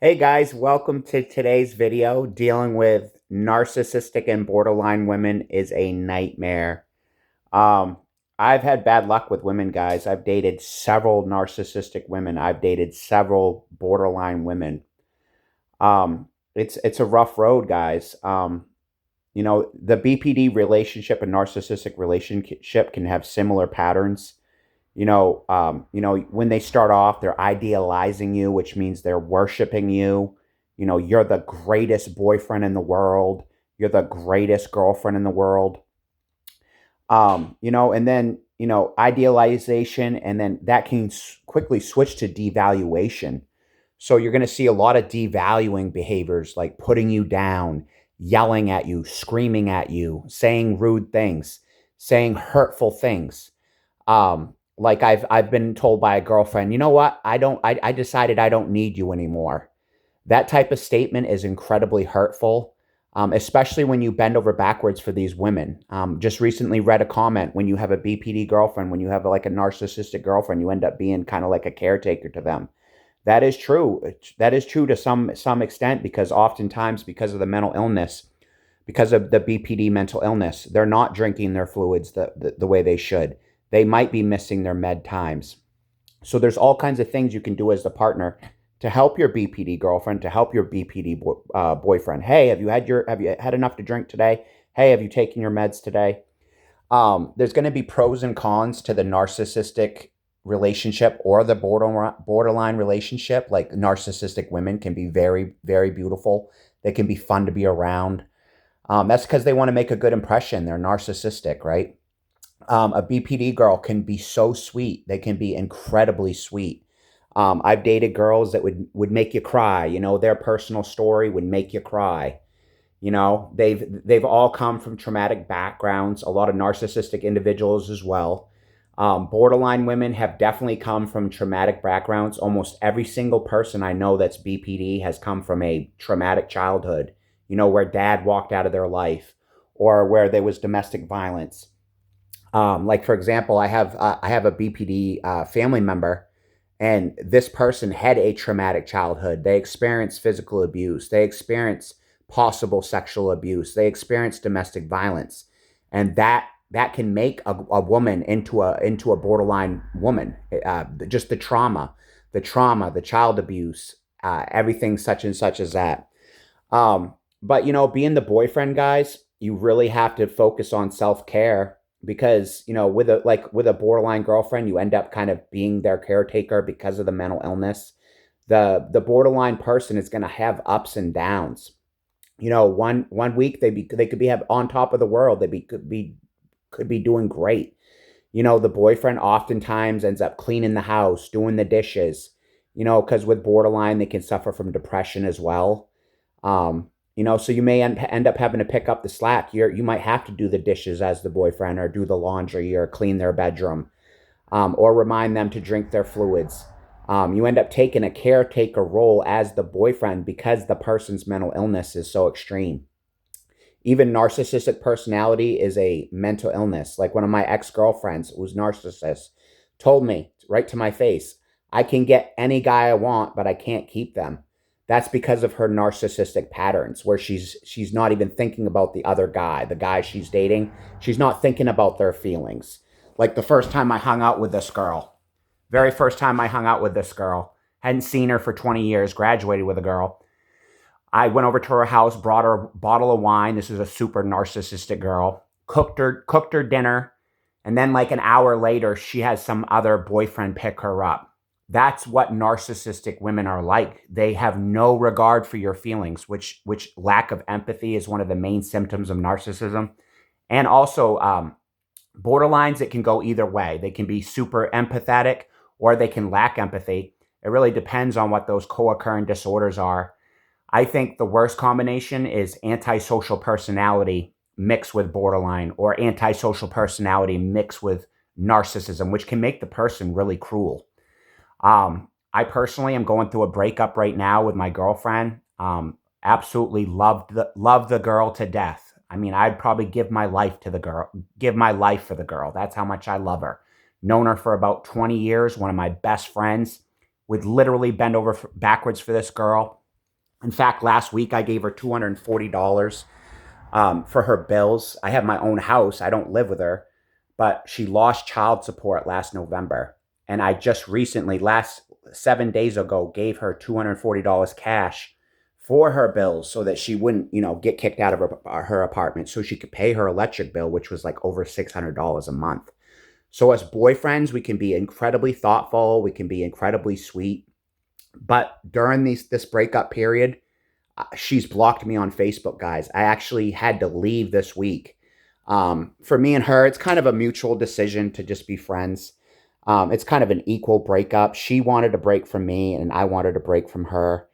Hey guys, welcome to today's video. Dealing with narcissistic and borderline women is a nightmare. Um, I've had bad luck with women, guys. I've dated several narcissistic women. I've dated several borderline women. It's a rough road, guys. The BPD relationship and narcissistic relationship can have similar patterns. When they start off, they're idealizing you, which means they're worshiping you. You're the greatest boyfriend in the world. You're the greatest girlfriend in the world. And then, idealization, and then that can quickly switch to devaluation. So you're going to see a lot of devaluing behaviors like putting you down, yelling at you, screaming at you, saying rude things, saying hurtful things. Like I've been told by a girlfriend, you know what? I decided I don't need you anymore. That type of statement is incredibly hurtful, especially when you bend over backwards for these women. Just recently read a comment, when you have a BPD girlfriend, when you have like a narcissistic girlfriend, you end up being kind of like a caretaker to them. That is true. That is true to some extent, because oftentimes, because of the mental illness, because of the BPD mental illness, they're not drinking their fluids the way they should. They might be missing their med times. So there's all kinds of things you can do as the partner to help your BPD girlfriend, to help your BPD boyfriend. Hey, have you had enough to drink today? Hey, have you taken your meds today? There's going to be pros and cons to the narcissistic relationship or the borderline relationship. Like, narcissistic women can be very, very beautiful. They can be fun to be around. That's because they want to make a good impression. They're narcissistic, right? A BPD girl can be so sweet. They can be incredibly sweet. I've dated girls that would make you cry. Their personal story would make you cry. They've all come from traumatic backgrounds. A lot of narcissistic individuals as well. Borderline women have definitely come from traumatic backgrounds. Almost every single person I know that's BPD has come from a traumatic childhood. Where dad walked out of their life, or where there was domestic violence. Like, for example, I have a BPD family member, and this person had a traumatic childhood. They experienced physical abuse. They experienced possible sexual abuse. They experienced domestic violence, and that can make a woman into a borderline woman. Just the trauma, the child abuse, everything such and such as that. But being the boyfriend, guys, you really have to focus on self-care, because with a borderline girlfriend, you end up kind of being their caretaker because of the mental illness. The borderline person is going to have ups and downs. One week they could be on top of the world. They could be doing great. The boyfriend oftentimes ends up cleaning the house, doing the dishes. Because with borderline, they can suffer from depression as well. So you may end up having to pick up the slack. You might have to do the dishes as the boyfriend, or do the laundry, or clean their bedroom, or remind them to drink their fluids. You end up taking a caretaker role as the boyfriend because the person's mental illness is so extreme. Even narcissistic personality is a mental illness. Like, one of my ex-girlfriends, who's narcissist, told me right to my face, I can get any guy I want, but I can't keep them. That's because of her narcissistic patterns, where she's not even thinking about the other guy, the guy she's dating. She's not thinking about their feelings. Like, the first time I hung out with this girl, very first time I hung out with this girl, hadn't seen her for 20 years, graduated with a girl. I went over to her house, brought her a bottle of wine. This is a super narcissistic girl. Cooked her dinner, and then like an hour later, she has some other boyfriend pick her up. That's what narcissistic women are like. They have no regard for your feelings, which lack of empathy is one of the main symptoms of narcissism. And also, borderlines, it can go either way. They can be super empathetic, or they can lack empathy. It really depends on what those co-occurring disorders are. I think the worst combination is antisocial personality mixed with borderline, or antisocial personality mixed with narcissism, which can make the person really cruel. I personally am going through a breakup right now with my girlfriend. Absolutely love the girl to death. I mean, I'd probably give my life to the girl, give my life for the girl. That's how much I love her. Known her for about 20 years, one of my best friends. Would literally bend over backwards for this girl. In fact, last week I gave her $240 for her bills. I have my own house. I don't live with her, but she lost child support last November. And I just recently, last 7 days ago, gave her $240 cash for her bills so that she wouldn't, get kicked out of her apartment, so she could pay her electric bill, which was like over $600 a month. So as boyfriends, we can be incredibly thoughtful. We can be incredibly sweet. But during this breakup period, she's blocked me on Facebook, guys. I actually had to leave this week. For me and her, it's kind of a mutual decision to just be friends. It's kind of an equal breakup. She wanted a break from me, and I wanted a break from her.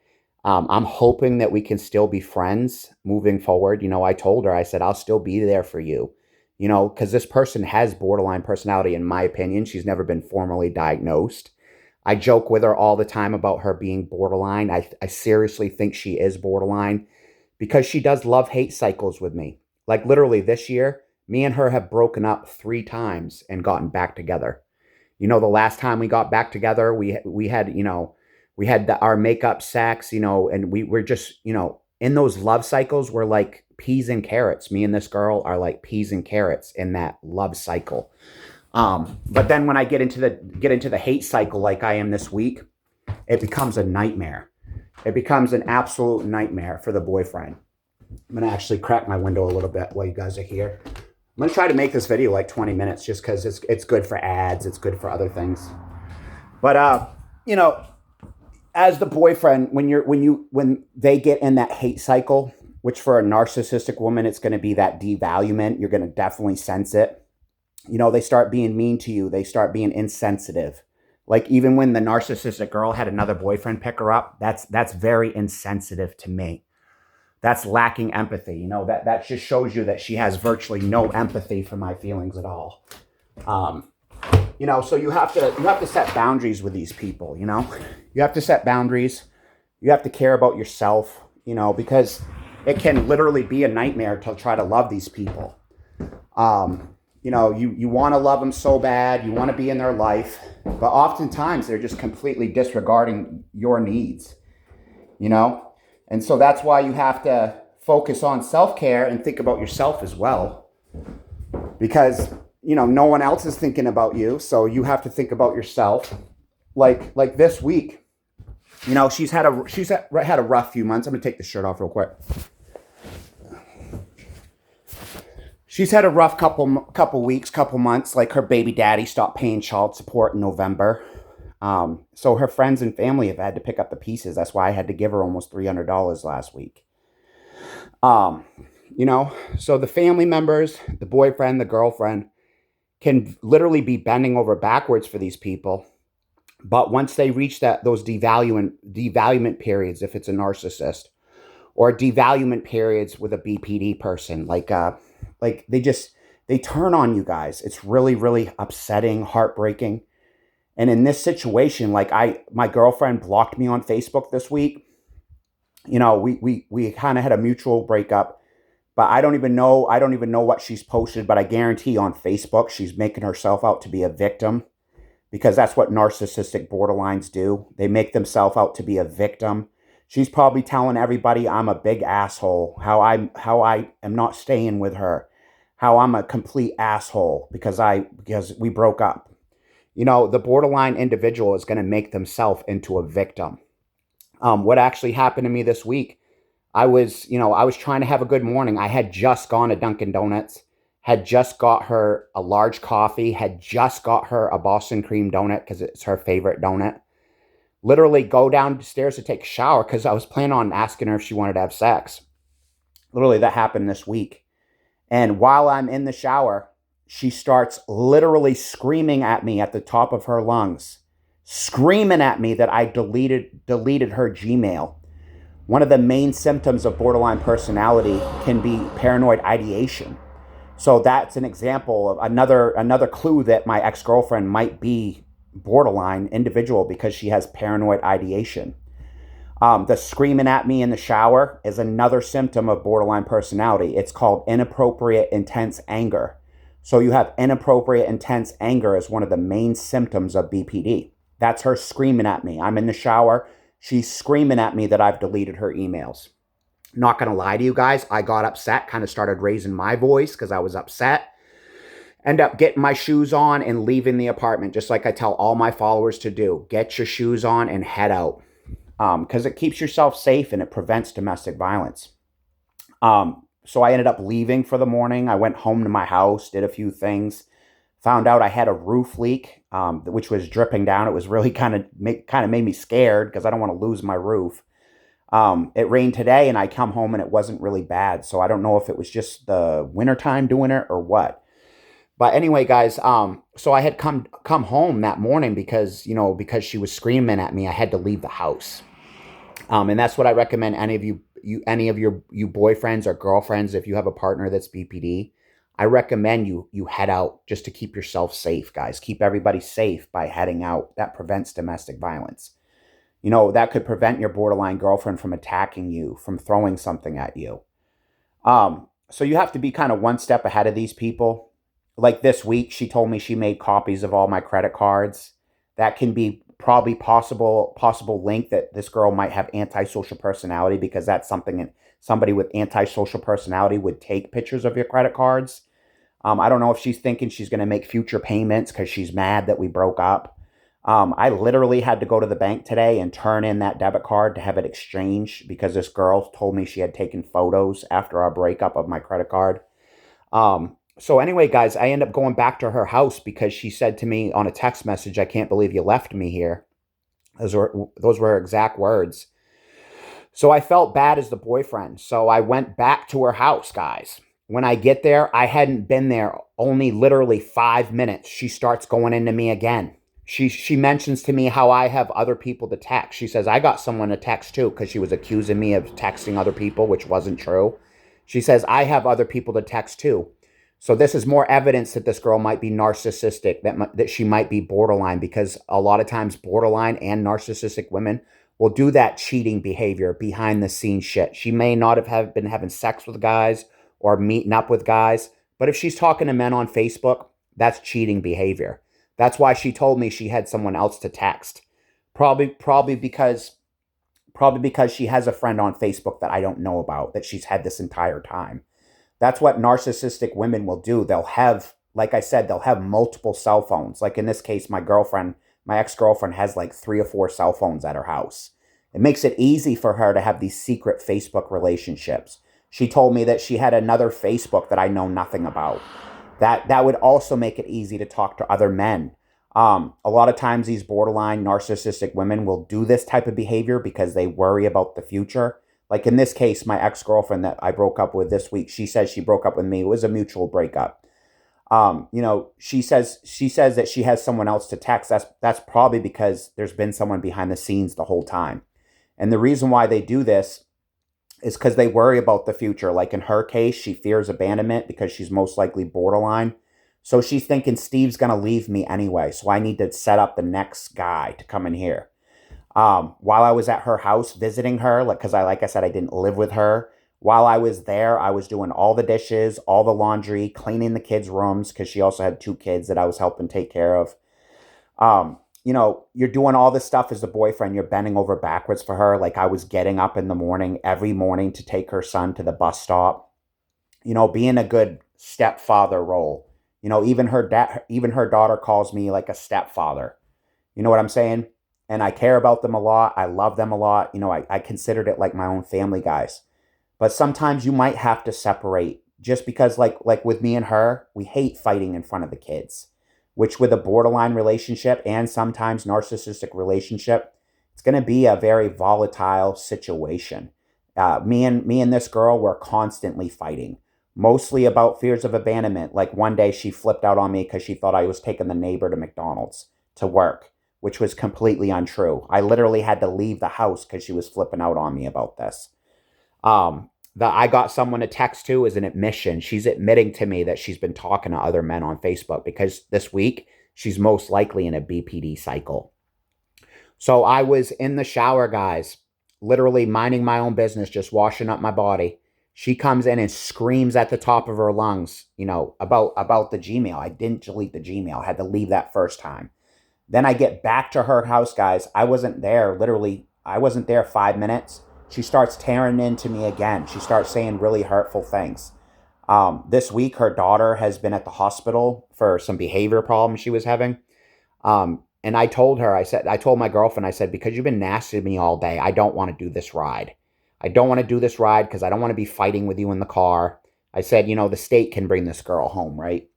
I'm hoping that we can still be friends moving forward. I told her, I said, I'll still be there for you, because this person has borderline personality, in my opinion. She's never been formally diagnosed. I joke with her all the time about her being borderline. I seriously think she is borderline because she does love-hate cycles with me. Like literally this year, me and her have broken up 3 times and gotten back together. The last time we got back together, we had, we had our makeup sex, and we're just, in those love cycles, we're like peas and carrots. Me and this girl are like peas and carrots in that love cycle. But then when I get into the hate cycle like I am this week, it becomes a nightmare. It becomes an absolute nightmare for the boyfriend. I'm going to actually crack my window a little bit while you guys are here. I'm going to try to make this video like 20 minutes just because it's good for ads. It's good for other things. But, as the boyfriend, when they get in that hate cycle, which for a narcissistic woman, it's going to be that devaluement. You're going to definitely sense it. They start being mean to you. They start being insensitive. Like even when the narcissistic girl had another boyfriend pick her up, that's very insensitive to me. That's lacking empathy. That just shows you that she has virtually no empathy for my feelings at all. So you have to set boundaries with these people. You have to set boundaries. You have to care about yourself. Because it can literally be a nightmare to try to love these people. You want to love them so bad. You want to be in their life. But oftentimes they're just completely disregarding your needs, And so that's why you have to focus on self-care and think about yourself as well. Because, no one else is thinking about you. So you have to think about yourself. Like this week, she's had a rough few months. I'm going to take the shirt off real quick. She's had a rough couple weeks, couple months. Like her baby daddy stopped paying child support in November. So her friends and family have had to pick up the pieces. That's why I had to give her almost $300 last week. So the family members, the boyfriend, the girlfriend can literally be bending over backwards for these people. But once they reach those devaluement periods, if it's a narcissist, or devaluement periods with a BPD person, like they turn on you guys. It's really, really upsetting, heartbreaking. And in this situation, my girlfriend blocked me on Facebook this week. We kind of had a mutual breakup, but I don't even know what she's posted, but I guarantee on Facebook, she's making herself out to be a victim, because that's what narcissistic borderlines do. They make themselves out to be a victim. She's probably telling everybody I'm a big asshole, how I am not staying with her, how I'm a complete asshole because we broke up. The borderline individual is going to make themselves into a victim. What actually happened to me this week, I was trying to have a good morning. I had just gone to Dunkin' Donuts, had just got her a large coffee, had just got her a Boston cream donut because it's her favorite donut. Literally go downstairs to take a shower because I was planning on asking her if she wanted to have sex. Literally, that happened this week. And while I'm in the shower, she starts literally screaming at me at the top of her lungs, screaming at me that I deleted her Gmail. One of the main symptoms of borderline personality can be paranoid ideation. So that's an example of another clue that my ex-girlfriend might be borderline individual because she has paranoid ideation. The screaming at me in the shower is another symptom of borderline personality. It's called inappropriate intense anger. So you have inappropriate intense anger as one of the main symptoms of BPD. That's her screaming at me. I'm in the shower. She's screaming at me that I've deleted her emails. Not going to lie to you guys, I got upset, kind of started raising my voice because I was upset. End up getting my shoes on and leaving the apartment, just like I tell all my followers to do. Get your shoes on and head out, because it keeps yourself safe and it prevents domestic violence. So I ended up leaving for the morning. I went home to my house, did a few things, found out I had a roof leak, which was dripping down. It was really kind of made me scared because I don't want to lose my roof. It rained today and I come home and it wasn't really bad. So I don't know if it was just the wintertime doing it or what. But anyway, guys, so I had come home that morning because she was screaming at me. I had to leave the house. And that's what I recommend any of you boyfriends or girlfriends, if you have a partner that's BPD, I recommend you head out just to keep yourself safe, guys. Keep everybody safe by heading out. That prevents domestic violence. That could prevent your borderline girlfriend from attacking you, from throwing something at you. So you have to be kind of one step ahead of these people. Like this week, she told me she made copies of all my credit cards. That can be probably possible link that this girl might have antisocial personality, because that's something somebody with antisocial personality would take pictures of your credit cards. I don't know if she's thinking she's going to make future payments because she's mad that we broke up. I literally had to go to the bank today and turn in that debit card to have it exchanged because this girl told me she had taken photos after our breakup of my credit card. So anyway, guys, I end up going back to her house because she said to me on a text message, "I can't believe you left me here." Those were her exact words. So I felt bad as the boyfriend. So I went back to her house, guys. When I get there, I hadn't been there only literally 5 minutes. She starts going into me again. She mentions to me how I have other people to text. She says, I got someone to text too, because she was accusing me of texting other people, which wasn't true. She says, I have other people to text too. So this is more evidence that this girl might be narcissistic, that she might be borderline, because a lot of times borderline and narcissistic women will do that cheating behavior, behind the scenes shit. She may not have been having sex with guys or meeting up with guys, but if she's talking to men on Facebook, that's cheating behavior. That's why she told me she had someone else to text. Probably because she has a friend on Facebook that I don't know about, that she's had this entire time. That's what narcissistic women will do. They'll have, like I said, they'll have multiple cell phones. Like in this case, my ex-girlfriend has like 3 or 4 cell phones at her house. It makes it easy for her to have these secret Facebook relationships. She told me that she had another Facebook that I know nothing about. That would also make it easy to talk to other men. A lot of times these borderline narcissistic women will do this type of behavior because they worry about the future. Like in this case, my ex-girlfriend that I broke up with this week, she says she broke up with me. It was a mutual breakup. She says that she has someone else to text. That's probably because there's been someone behind the scenes the whole time. And the reason why they do this is because they worry about the future. Like in her case, she fears abandonment because she's most likely borderline. So she's thinking Steve's going to leave me anyway. So I need to set up the next guy to come in here. While I was at her house visiting her, like I said, I didn't live with her. While I was there, I was doing all the dishes, all the laundry, cleaning the kids' rooms, because she also had 2 kids that I was helping take care of. You're doing all this stuff as the boyfriend. You're bending over backwards for her. Like I was getting up in the morning, every morning, to take her son to the bus stop. Being a good stepfather role. Even her daughter calls me like a stepfather. You know what I'm saying? And I care about them a lot. I love them a lot. I considered it like my own family, guys. But sometimes you might have to separate, just because like with me and her, we hate fighting in front of the kids, which with a borderline relationship and sometimes narcissistic relationship, it's going to be a very volatile situation. Me and this girl were constantly fighting, mostly about fears of abandonment. Like one day she flipped out on me because she thought I was taking the neighbor to McDonald's to work, which was completely untrue. I literally had to leave the house because she was flipping out on me about this. I got someone to text to is an admission. She's admitting to me that she's been talking to other men on Facebook because this week she's most likely in a BPD cycle. So I was in the shower, guys, literally minding my own business, just washing up my body. She comes in and screams at the top of her lungs, about the Gmail. I didn't delete the Gmail. I had to leave that first time. Then I get back to her house, guys. I wasn't there literally I wasn't there 5 minutes. She starts tearing into me again. She starts saying really hurtful things. This week, her daughter has been at the hospital for some behavior problems she was having. And I told her, I told my girlfriend, I said, because you've been nasty to me all day, I don't want to do this ride. I don't want to do this ride because I don't want to be fighting with you in the car. I said, the state can bring this girl home, right?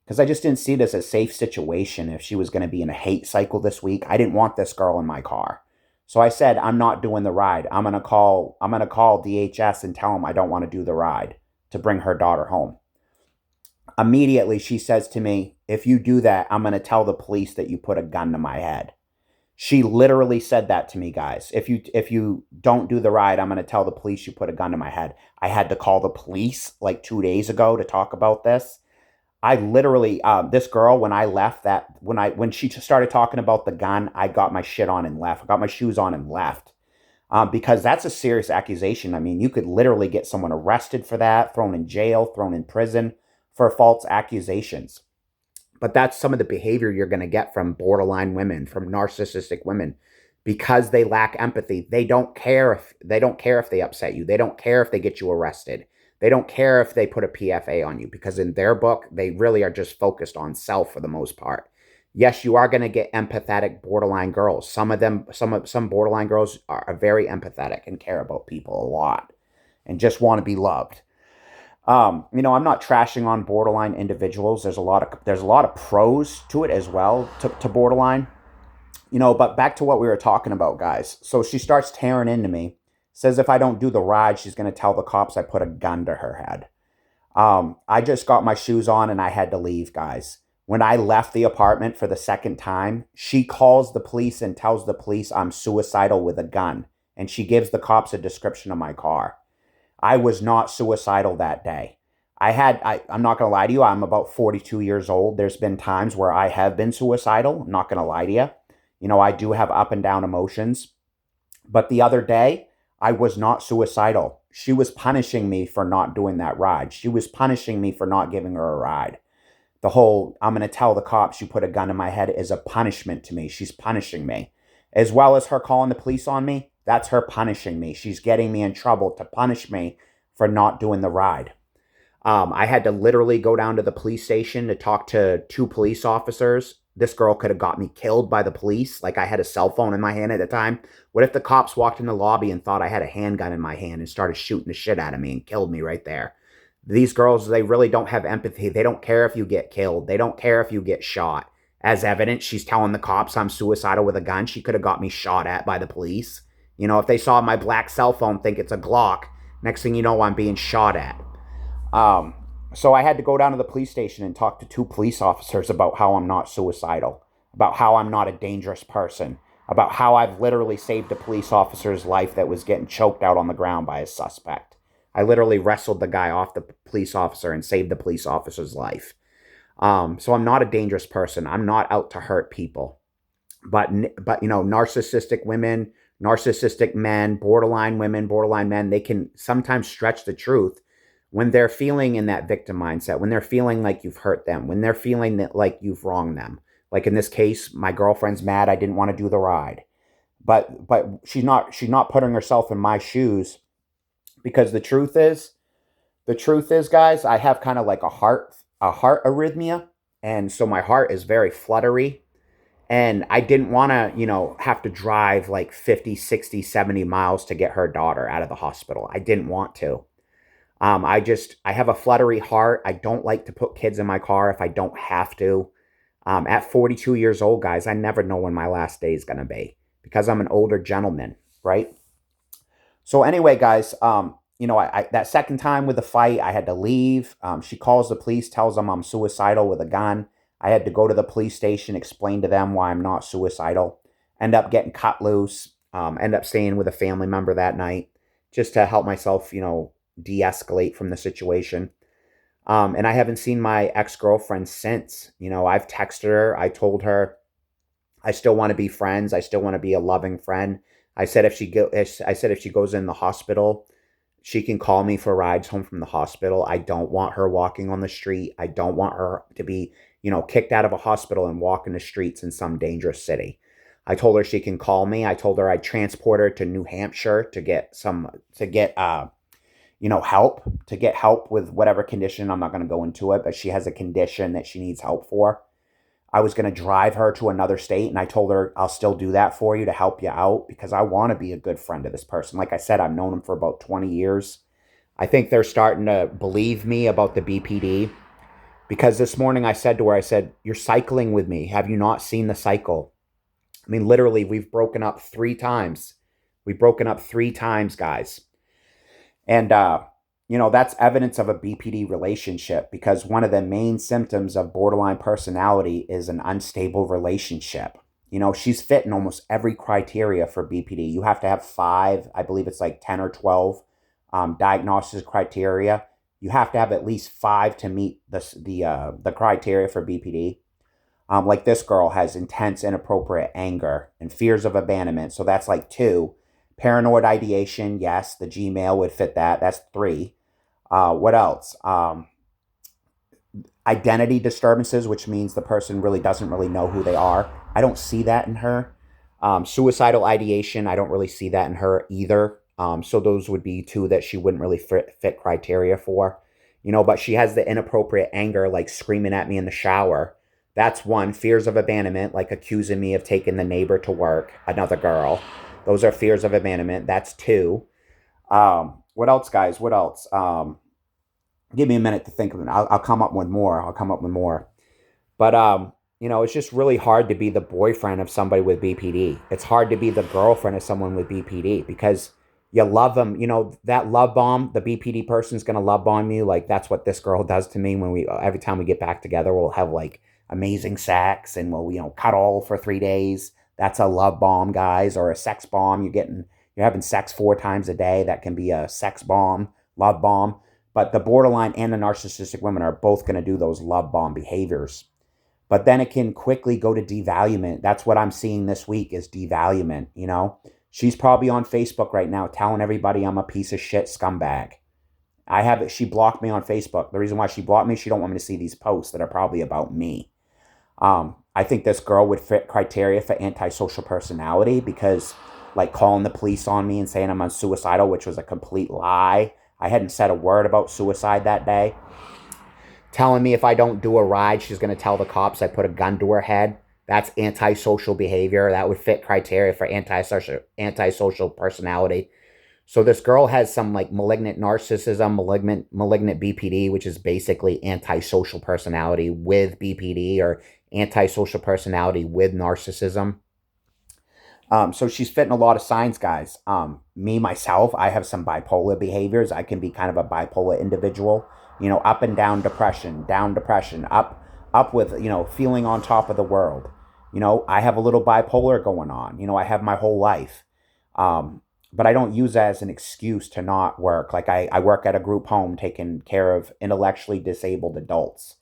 Because I just didn't see this as a safe situation if she was going to be in a hate cycle this week. I didn't want this girl in my car. So I said, I'm not doing the ride. I'm going to call DHS and tell them I don't want to do the ride to bring her daughter home. Immediately, she says to me, if you do that, I'm going to tell the police that you put a gun to my head. She literally said that to me, guys. If you don't do the ride, I'm going to tell the police you put a gun to my head. I had to call the police like 2 days ago to talk about this. I literally, this girl, when she started talking about the gun, I got my shit on and left. I got my shoes on and left. Because that's a serious accusation. I mean, you could literally get someone arrested for that, thrown in jail, thrown in prison for false accusations. But that's some of the behavior you're going to get from borderline women, from narcissistic women, because they lack empathy. They don't care if they upset you. They don't care if they get you arrested. They don't care if they put a PFA on you, because in their book, they really are just focused on self for the most part. Yes, you are going to get empathetic borderline girls. Some borderline girls are very empathetic and care about people a lot and just want to be loved. I'm not trashing on borderline individuals. There's a lot of pros to it as well, to borderline. But back to what we were talking about, guys. So she starts tearing into me, says if I don't do the ride, she's going to tell the cops I put a gun to her head. I just got my shoes on and I had to leave, guys. When I left the apartment for the second time, she calls the police and tells the police I'm suicidal with a gun. And she gives the cops a description of my car. I was not suicidal that day. I'm not going to lie to you. I'm about 42 years old. There's been times where I have been suicidal. I'm not going to lie to you. I do have up and down emotions. But the other day, I was not suicidal. She was punishing me for not doing that ride. She was punishing me for not giving her a ride. The whole, I'm going to tell the cops you put a gun in my head is a punishment to me. She's punishing me. As well as her calling the police on me, that's her punishing me. She's getting me in trouble to punish me for not doing the ride. I had to literally go down to the police station to talk to 2 police officers. This girl could have got me killed by the police. Like, I had a cell phone in my hand at the time. What if the cops walked in the lobby and thought I had a handgun in my hand and started shooting the shit out of me and killed me right there? These girls, they really don't have empathy. They don't care if you get killed. They don't care if you get shot. As evidence, she's telling the cops I'm suicidal with a gun. She could have got me shot at by the police. If they saw my black cell phone, think it's a Glock, next thing you know, I'm being shot at. So I had to go down to the police station and talk to 2 police officers about how I'm not suicidal, about how I'm not a dangerous person, about how I've literally saved a police officer's life that was getting choked out on the ground by a suspect. I literally wrestled the guy off the police officer and saved the police officer's life. So I'm not a dangerous person. I'm not out to hurt people. But narcissistic women, narcissistic men, borderline women, borderline men, they can sometimes stretch the truth when they're feeling in that victim mindset, when they're feeling like you've hurt them, when they're feeling that like you've wronged them. Like in this case, my girlfriend's mad I didn't want to do the ride. But she's not putting herself in my shoes, because the truth is, guys, I have kind of like a heart arrhythmia, and so my heart is very fluttery. And I didn't want to, have to drive like 50, 60, 70 miles to get her daughter out of the hospital. I didn't want to. I have a fluttery heart. I don't like to put kids in my car if I don't have to. At 42 years old, guys, I never know when my last day is going to be, because I'm an older gentleman, right? So anyway, guys, that second time with the fight, I had to leave. She calls the police, tells them I'm suicidal with a gun. I had to go to the police station, explain to them why I'm not suicidal, end up getting cut loose, end up staying with a family member that night just to help myself, de-escalate from the situation. And I haven't seen my ex-girlfriend since. I've texted her. I told her I still want to be friends. I still want to be a loving friend. I said if she goes in the hospital, she can call me for rides home from the hospital. I don't want her walking on the street. I don't want her to be, kicked out of a hospital and walking the streets in some dangerous city. I told her she can call me. I told her I'd transport her to New Hampshire to get help, to get help with whatever condition. I'm not going to go into it, but she has a condition that she needs help for. I was going to drive her to another state, and I told her I'll still do that for you to help you out because I want to be a good friend to this person. Like I said, I've known him for about 20 years. I think they're starting to believe me about the BPD because this morning I said to her, I said, you're cycling with me. Have you not seen the cycle? I mean, literally, we've broken up 3 times. We've broken up 3 times, guys. And, that's evidence of a BPD relationship because one of the main symptoms of borderline personality is an unstable relationship. She's fitting almost every criteria for BPD. You have to have 5, I believe it's like 10 or 12 diagnosis criteria. You have to have at least 5 to meet the criteria for BPD. Like this girl has intense inappropriate anger and fears of abandonment. So that's like 2. Paranoid ideation, yes, the Gmail would fit that. That's 3. What else? Identity disturbances, which means the person really doesn't really know who they are. I don't see that in her. Suicidal ideation, I don't really see that in her either. So those would be 2 that she wouldn't really fit criteria for. But she has the inappropriate anger, like screaming at me in the shower. That's 1. Fears of abandonment, like accusing me of taking the neighbor to work, another girl. Those are fears of abandonment. That's 2. What else, guys? What else? Give me a minute to think of it. I'll come up with more. But, it's just really hard to be the boyfriend of somebody with BPD. It's hard to be the girlfriend of someone with BPD because you love them. That love bomb, the BPD person's going to love bomb you. Like, that's what this girl does to me every time we get back together, we'll have like amazing sex and we'll, cuddle for 3 days. That's a love bomb, guys, or a sex bomb. You're having sex 4 times a day. That can be a sex bomb, love bomb. But the borderline and the narcissistic women are both going to do those love bomb behaviors. But then it can quickly go to devaluement. That's what I'm seeing this week is devaluement, She's probably on Facebook right now telling everybody I'm a piece of shit scumbag. She blocked me on Facebook. The reason why she blocked me, she don't want me to see these posts that are probably about me. I think this girl would fit criteria for antisocial personality because like calling the police on me and saying I'm unsuicidal, which was a complete lie. I hadn't said a word about suicide that day. Telling me if I don't do a ride, she's going to tell the cops I put a gun to her head. That's antisocial behavior. That would fit criteria for antisocial personality. So this girl has some like malignant narcissism, malignant BPD, which is basically antisocial personality with BPD or antisocial personality with narcissism. So she's fitting a lot of signs, guys. Me, myself, I have some bipolar behaviors. I can be kind of a bipolar individual, up and down depression, up with, feeling on top of the world. I have a little bipolar going on. I have my whole life. But I don't use that as an excuse to not work. Like I work at a group home taking care of intellectually disabled adults.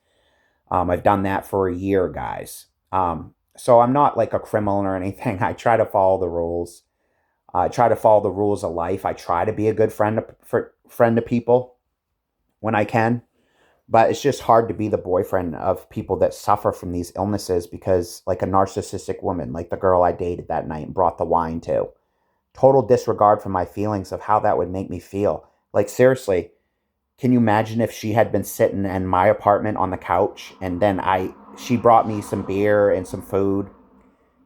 I've done that for a year, guys. So I'm not like a criminal or anything. I try to follow the rules. I try to follow the rules of life. I try to be a good friend to people when I can. But it's just hard to be the boyfriend of people that suffer from these illnesses because like a narcissistic woman, like the girl I dated that night and brought the wine to. Total disregard for my feelings of how that would make me feel. Like, seriously, can you imagine if she had been sitting in my apartment on the couch and then she brought me some beer and some food.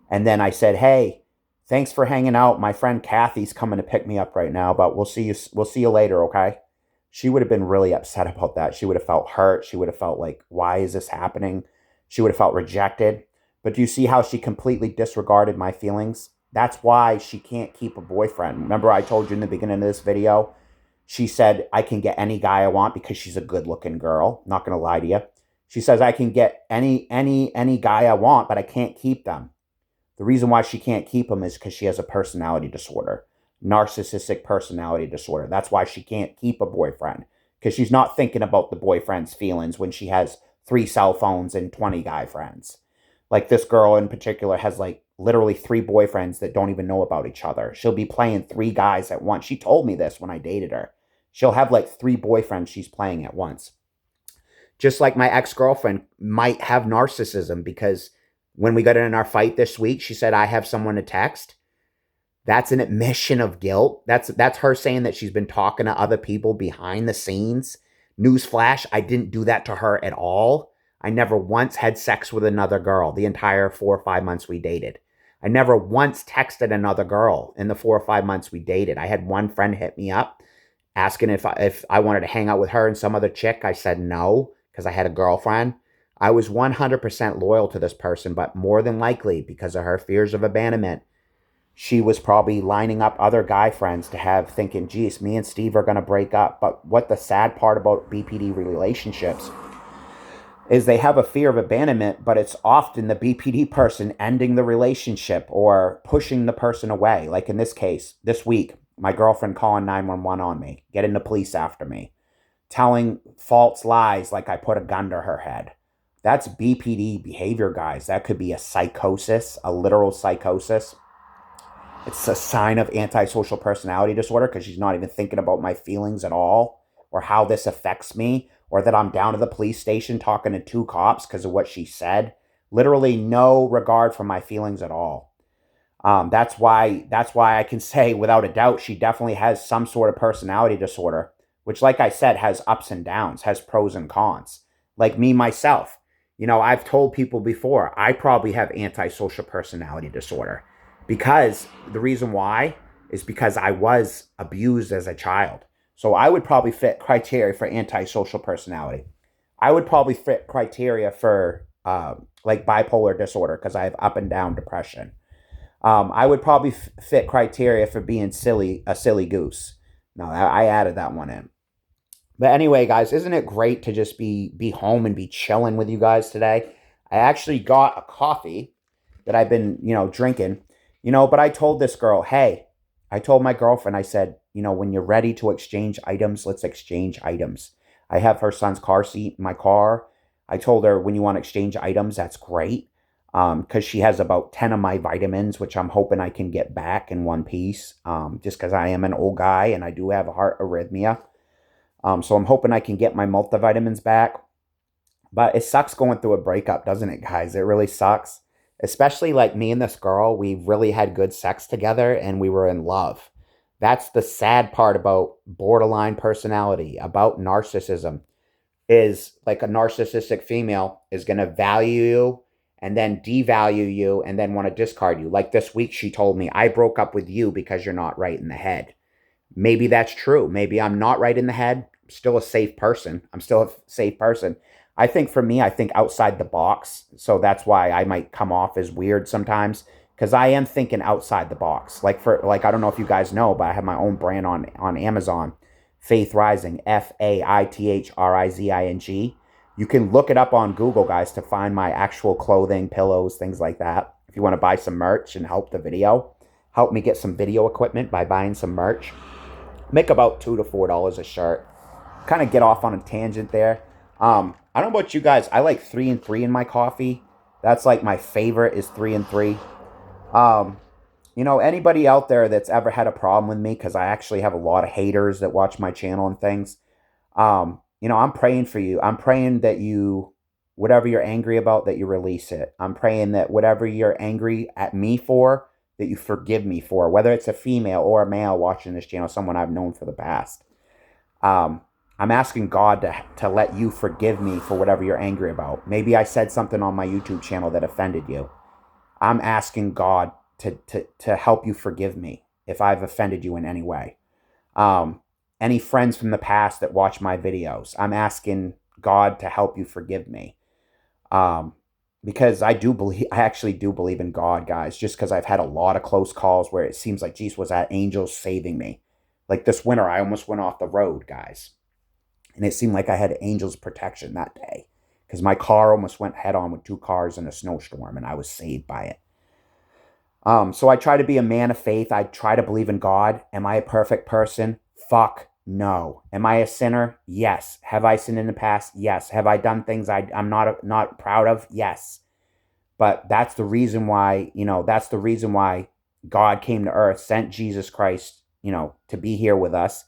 And then I said, hey, thanks for hanging out. My friend Kathy's coming to pick me up right now, but we'll see you later, okay? She would have been really upset about that. She would have felt hurt. She would have felt like, why is this happening? She would have felt rejected. But do you see how she completely disregarded my feelings? That's why she can't keep a boyfriend. Remember I told you in the beginning of this video, she said, I can get any guy I want because she's a good-looking girl. Not going to lie to you. She says, I can get any guy I want, but I can't keep them. The reason why she can't keep them is because she has a personality disorder. Narcissistic personality disorder. That's why she can't keep a boyfriend. Because she's not thinking about the boyfriend's feelings when she has 3 cell phones and 20 guy friends. Like this girl in particular has like literally 3 boyfriends that don't even know about each other. She'll be playing 3 guys at once. She told me this when I dated her. She'll have like 3 boyfriends she's playing at once. Just like my ex-girlfriend might have narcissism because When we got in our fight this week, she said, I have someone to text. That's an admission of guilt. That's her saying that she's been talking to other people behind the scenes. Newsflash, I didn't do that to her at all. I never once had sex with another girl the entire 4 or 5 months we dated. I never once texted another girl in the 4 or 5 months we dated. I had one friend hit me up asking if I wanted to hang out with her and some other chick. I said no because I had a girlfriend. I was 100% loyal to this person, but more than likely, because of her fears of abandonment, she was probably lining up other guy friends to have, thinking, geez, me and Steve are going to break up. But what the sad part about BPD relationships is they have a fear of abandonment, but it's often the BPD person ending the relationship or pushing the person away. Like in this case, this week, my girlfriend calling 911 on me, getting the police after me, telling false lies like I put a gun to her head. That's BPD behavior, guys. That could be a psychosis, a literal psychosis. It's a sign of antisocial personality disorder because she's not even thinking about my feelings at all or how this affects me, or that I'm down to the police station talking to 2 cops because of what she said. Literally no regard for my feelings at all. That's why I can say without a doubt she definitely has some sort of personality disorder, which, like I said, has ups and downs, has pros and cons. Like me, myself. I've told people before, I probably have antisocial personality disorder because the reason why is because I was abused as a child. So I would probably fit criteria for antisocial personality. I would probably fit criteria for like bipolar disorder because I have up and down depression. I would probably fit criteria for being a silly goose. No, I added that one in. But anyway, guys, isn't it great to just be home and be chilling with you guys today? I actually got a coffee that I've been, drinking, but I told this girl, hey, I told my girlfriend, I said, when you're ready to exchange items, let's exchange items. I have her son's car seat in my car. I told her, when you want to exchange items, that's great. Because she has about 10 of my vitamins, which I'm hoping I can get back in one piece. Just because I am an old guy and I do have a heart arrhythmia. So I'm hoping I can get my multivitamins back. But it sucks going through a breakup, doesn't it, guys? It really sucks. Especially like me and this girl, we really had good sex together and we were in love. That's the sad part about borderline personality, about narcissism, is like a narcissistic female is going to value you and then devalue you and then want to discard you. Like this week, she told me, I broke up with you because you're not right in the head. Maybe that's true. Maybe I'm not right in the head. I'm still a safe person. I think for me, I think outside the box. So that's why I might come off as weird sometimes, because I am thinking outside the box. Like I don't know if you guys know, but I have my own brand on Amazon, Faith Rising, FAITHRIZING. You can look it up on Google, guys, to find my actual clothing, pillows, things like that. If you want to buy some merch and help the video, help me get some video equipment by buying some merch. Make about $2 to $4 a shirt. Kind of get off on a tangent there. I don't know about you guys. I like 3 and 3 in my coffee. That's like my favorite is 3 and 3. Anybody out there that's ever had a problem with me, because I actually have a lot of haters that watch my channel and things. I'm praying for you. I'm praying that whatever you're angry about, that you release it. I'm praying that whatever you're angry at me for, that you forgive me for, whether it's a female or a male watching this channel, someone I've known for the past. I'm asking God to let you forgive me for whatever you're angry about. Maybe I said something on my YouTube channel that offended you. I'm asking God to help you forgive me if I've offended you in any way. Any friends from the past that watch my videos, I'm asking God to help you forgive me. Because I actually do believe in God, guys, just because I've had a lot of close calls where it seems like, geez, was that angel saving me? Like this winter, I almost went off the road, guys. And it seemed like I had angel's protection that day because my car almost went head on with 2 cars in a snowstorm and I was saved by it. So I try to be a man of faith. I try to believe in God. Am I a perfect person? Fuck no. Am I a sinner? Yes. Have I sinned in the past? Yes. Have I done things I'm not proud of? Yes. But that's the reason why, God came to earth, sent Jesus Christ, to be here with us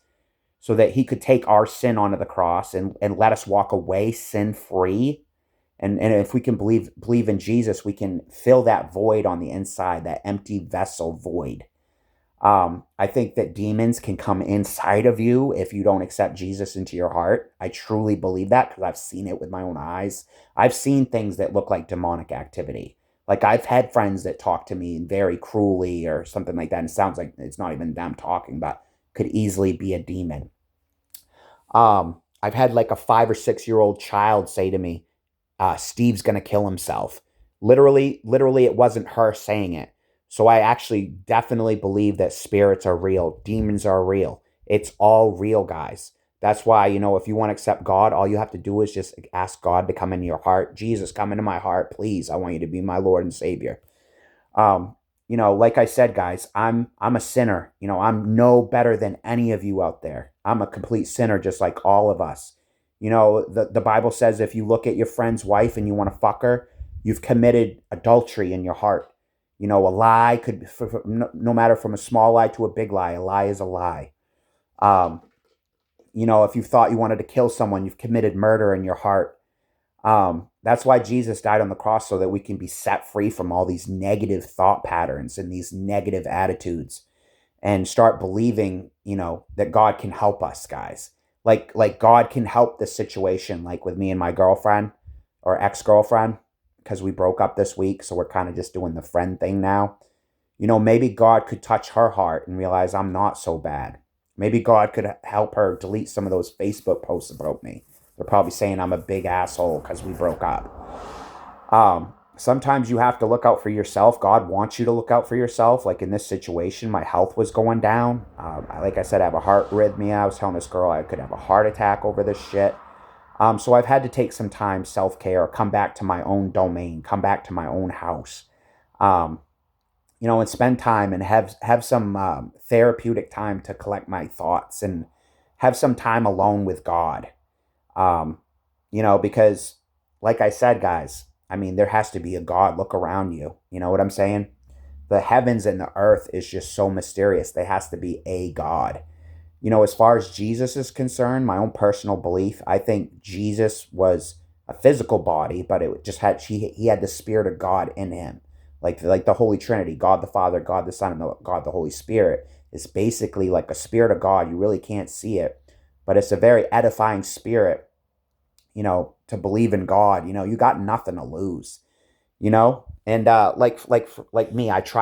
so that he could take our sin onto the cross and let us walk away sin-free And if we can believe in Jesus, we can fill that void on the inside, that empty vessel void. I think that demons can come inside of you if you don't accept Jesus into your heart. I truly believe that because I've seen it with my own eyes. I've seen things that look like demonic activity. Like I've had friends that talk to me very cruelly or something like that. And it sounds like it's not even them talking, but could easily be a demon. I've had like a 5 or 6 year old child say to me, Steve's going to kill himself. Literally, it wasn't her saying it. So I actually definitely believe that spirits are real. Demons are real. It's all real, guys. That's why, if you want to accept God, all you have to do is just ask God to come into your heart. Jesus, come into my heart, please. I want you to be my Lord and Savior. Like I said, guys, I'm a sinner. I'm no better than any of you out there. I'm a complete sinner, just like all of us. The Bible says if you look at your friend's wife and you want to fuck her, you've committed adultery in your heart. A lie could, no matter from a small lie to a big lie, a lie is a lie. If you thought you wanted to kill someone, you've committed murder in your heart. That's why Jesus died on the cross, so that we can be set free from all these negative thought patterns and these negative attitudes and start believing, that God can help us, guys. Like God can help the situation, like with me and my girlfriend or ex-girlfriend, because we broke up this week. So we're kind of just doing the friend thing now. Maybe God could touch her heart and realize I'm not so bad. Maybe God could help her delete some of those Facebook posts about me. They're probably saying I'm a big asshole because we broke up. Sometimes you have to look out for yourself. God wants you to look out for yourself. Like in this situation, my health was going down. Like I said, I have a heart arrhythmia. I was telling this girl I could have a heart attack over this shit. So I've had to take some time, self-care, come back to my own domain, come back to my own house, and spend time and have some therapeutic time to collect my thoughts and have some time alone with God. Because like I said, guys, there has to be a God. Look around you. You know what I'm saying? The heavens and the earth is just so mysterious. There has to be a God. As far as Jesus is concerned, my own personal belief, I think Jesus was a physical body, but it just he had the Spirit of God in him. Like the Holy Trinity, God the Father, God the Son, and God the Holy Spirit is basically like a spirit of God. You really can't see it, but it's a very edifying spirit, to believe in God. You got nothing to lose, and like me, I tried